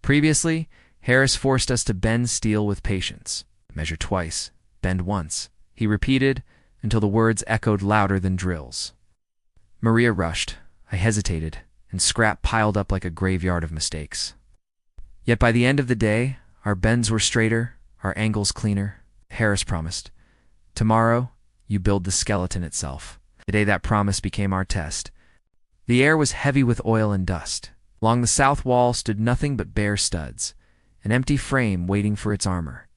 Previously, Harris forced us to bend steel with patience. Measure twice, bend once, he repeated until the words echoed louder than drills. Maria rushed. I hesitated, and scrap piled up like a graveyard of mistakes. Yet by the end of the day, our bends were straighter, our angles cleaner. Harris promised, "Tomorrow, you build the skeleton itself." The day that promise became our test. The air was heavy with oil and dust. Along the south wall stood nothing but bare studs, an empty frame waiting for its armor.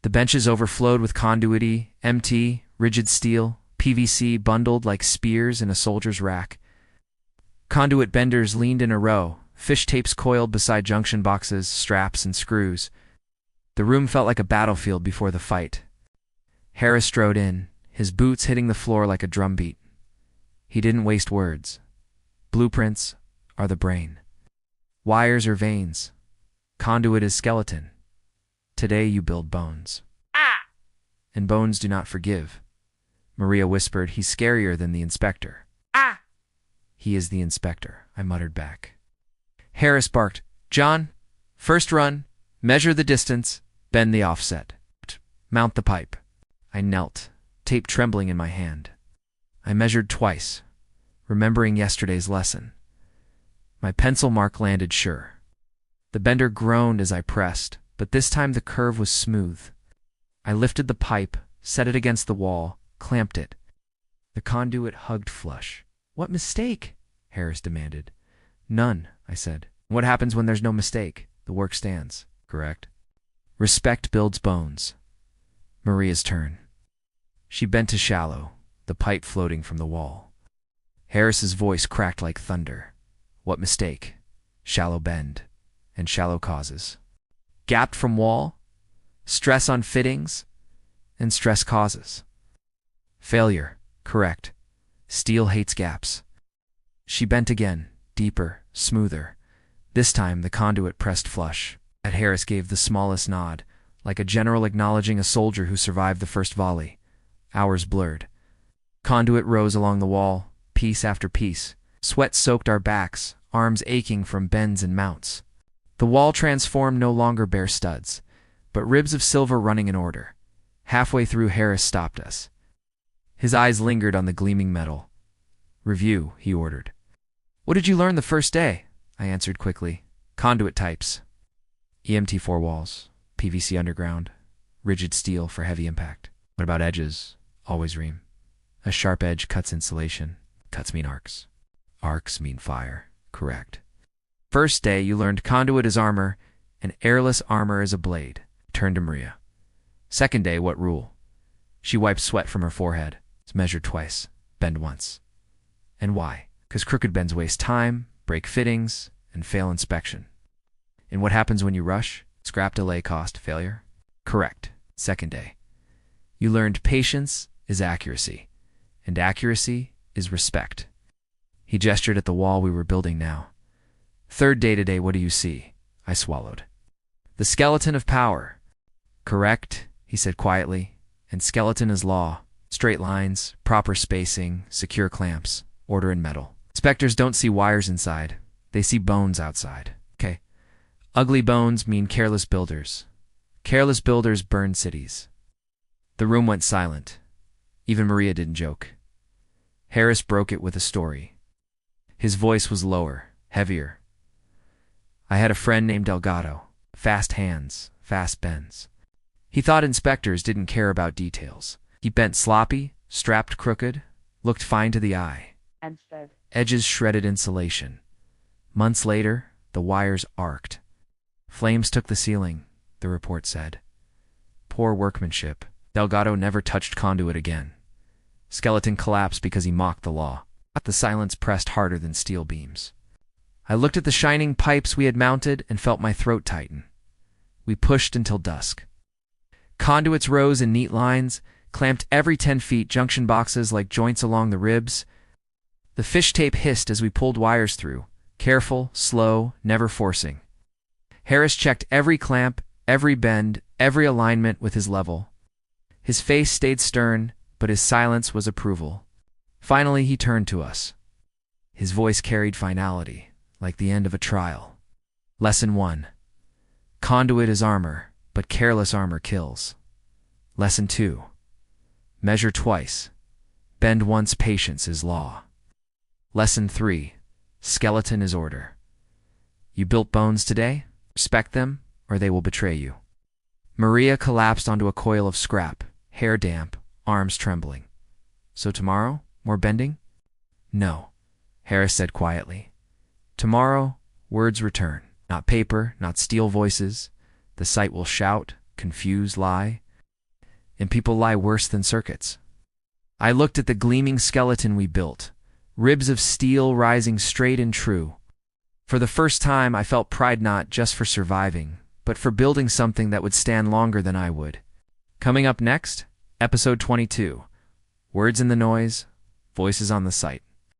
The benches overflowed with conduity, MT, rigid steel, PVC bundled like spears in a soldier's rack. Conduit benders leaned in a row, fish tapes coiled beside junction boxes, straps, and screws. The room felt like a battlefield before the fight. Harris strode in, his boots hitting the floor like a drumbeat. He didn't waste words. Blueprints are the brain. Wires are veins. Conduit is skeleton. Today you build bones. And bones do not forgive. Maria whispered, "He's scarier than the inspector." "He is the inspector," I muttered back. Harris barked, "John, first run, measure the distance, bend the offset. Mount the pipe." I knelt, tape trembling in my hand. I measured twice, remembering yesterday's lesson. My pencil mark landed sure. The bender groaned as I pressed, but this time the curve was smooth. I lifted the pipe, set it against the wall, clamped it. The conduit hugged flush. "What mistake?" Harris demanded. "None," I said. "What happens when there's no mistake? The work stands, correct?" Respect builds bones. Maria's turn. She bent to shallow, the pipe floating from the wall. Harris's voice cracked like thunder. "What mistake? Shallow bend, and shallow causes. Gapped from wall, stress on fittings, and stress causes. Failure, correct. Steel hates gaps." She bent again, deeper, smoother. This time the conduit pressed flush. At Harris gave the smallest nod, like a general acknowledging a soldier who survived the first volley. Ours blurred. Conduit rose along the wall, piece after piece. Sweat soaked our backs, arms aching from bends and mounts. The wall transformed no longer bare studs, but ribs of silver running in order. Halfway through, Harris stopped us. His eyes lingered on the gleaming metal. "Review," he ordered. "What did you learn the first day?" I answered quickly. "Conduit types. EMT4 walls, PVC underground, rigid steel for heavy impact. What about edges? Always ream. A sharp edge cuts insulation. Cuts mean arcs. Arcs mean fire. Correct. First day, you learned conduit is armor, and airless armor is a blade." Turned to Maria. "Second day, what rule?" She wiped sweat from her forehead. "It's measured twice, bend once." "And why?" "'Cause crooked bends waste time, break fittings, and fail inspection." "And what happens when you rush? Scrap delay cost failure?" "Correct. Second day. You learned patience is accuracy, and accuracy is respect." He gestured at the wall we were building now. "Third day today, what do you see?" I swallowed. "The skeleton of power." "Correct," he said quietly, "and skeleton is law. Straight lines, proper spacing, secure clamps, order in metal. Inspectors don't see wires inside. They see bones outside. Okay. Ugly bones mean careless builders. Careless builders burn cities." The room went silent. Even Maria didn't joke. Harris broke it with a story. His voice was lower, heavier. "I had a friend named Delgado. Fast hands, fast bends. He thought inspectors didn't care about details. He bent sloppy, strapped crooked, looked fine to the eye. Edges shredded insulation. Months later, the wires arced. Flames took the ceiling, the report said. Poor workmanship. Delgado never touched conduit again. Skeleton collapsed because he mocked the law. The silence pressed harder than steel beams. I looked at the shining pipes we had mounted and felt my throat tighten. We pushed until dusk. Conduits rose in neat lines, clamped every 10 feet, junction boxes like joints along the ribs. The fish tape hissed as we pulled wires through, careful, slow, never forcing. Harris checked every clamp, every bend, every alignment with his level. His face stayed stern, but his silence was approval. Finally, he turned to us. His voice carried finality, like the end of a trial. Lesson 1. conduit is armor, but careless armor kills. Lesson 2. Measure twice. Bend once, patience is law. Lesson 3. Skeleton is order. You built bones today? Respect them, or they will betray you. Maria collapsed onto a coil of scrap, hair damp, arms trembling. So tomorrow, more bending? No, Harris said quietly. Tomorrow, words return. Not paper, not steel voices. The site will shout, confuse, lie. And people lie worse than circuits. I looked at the gleaming skeleton we built, ribs of steel rising straight and true. For the first time, I felt pride not just for surviving, but for building something that would stand longer than I would. Coming up next, episode 22. Words in the noise, voices on the site.